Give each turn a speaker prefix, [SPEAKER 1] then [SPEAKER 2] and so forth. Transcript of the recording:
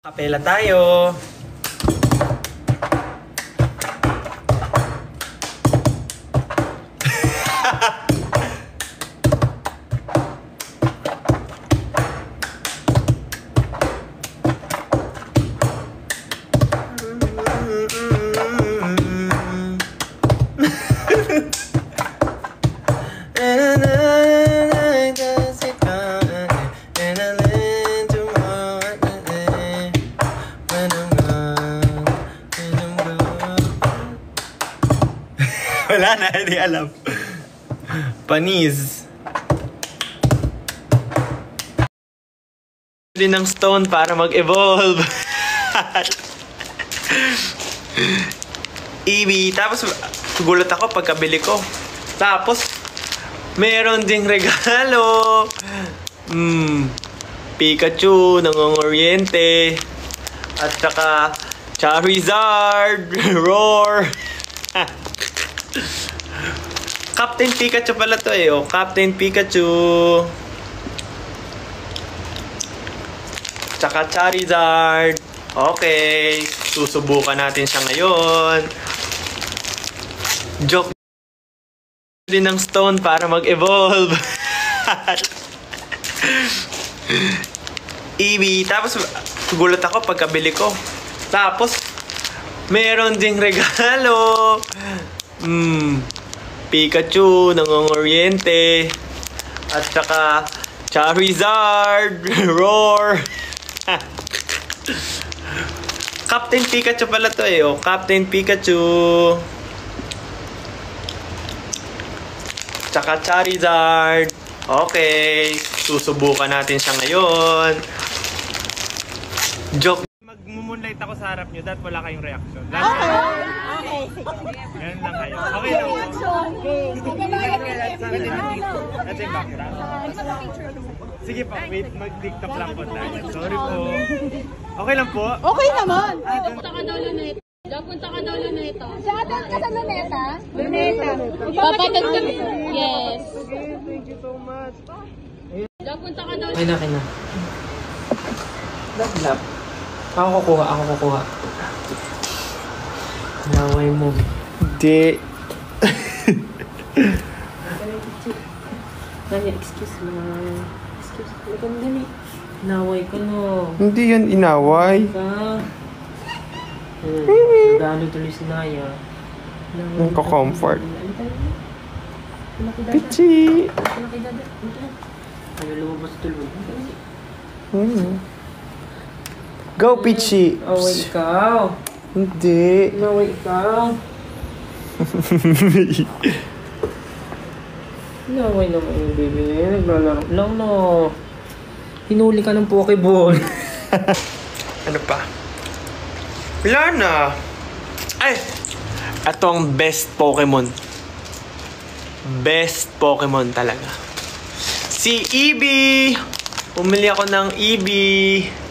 [SPEAKER 1] Kapela tayo. Wala na, hindi alam. Panis. Din ng stone para mag-evolve. Eevee. Tapos, gulat ako pagkabili ko. Tapos, meron ding regalo. Pikachu, nangongoriente. At saka, Charizard, Roar. Captain Pikachu pala to eh. Oh, Captain Pikachu. Tsaka Charizard. Okay. Susubukan natin siya ngayon. Joke din ng stone para mag-evolve. Eevee. Tapos, gulat ako pagkabili ko. Tapos, meron ding regalo. Pikachu, nangongoriente. At saka, Charizard, Roar. Captain Pikachu pala to eh. Oh, Captain Pikachu. Tsaka Charizard. Okay. Susubukan natin siya ngayon. Joke. Mag-moonlight ako sa harap nyo, dahil wala kayong reaction. Okay. Ganun lang kayo. Okay lang po. That's yung background. Sige pa, wait. Mag-tiktok lang po tayo. Sorry po. Okay lang po?
[SPEAKER 2] Okay naman.
[SPEAKER 3] Punta ka daw Luneta. Punta ka daw Luneta.
[SPEAKER 2] Shoutout ka sa Luneta? Luneta.
[SPEAKER 3] Papatag ka. Yes.
[SPEAKER 1] Okay, thank you so much.
[SPEAKER 3] Punta ka daw.
[SPEAKER 4] Okay na. Lap. Ako kukuha. Naway mo.
[SPEAKER 1] Hindi.
[SPEAKER 4] Ay, excuse me. Dali. Naway ko no.
[SPEAKER 1] Hindi yan inaway.
[SPEAKER 4] Gano tuloy si Naya.
[SPEAKER 1] Nagko-comfort. Pichi!
[SPEAKER 4] Ano lumabas tuloy?
[SPEAKER 1] Go, Pichi!
[SPEAKER 4] Away ikaw.
[SPEAKER 1] Hindi.
[SPEAKER 4] Naway ikaw. Naway naman yung baby. Naglalaro lang no. Hinuli ka ng Pokeball.
[SPEAKER 1] Ano pa? Wala na. Ay! Ito ang best Pokemon. Best Pokemon talaga. Si Eevee! Pumili ako ng Eevee.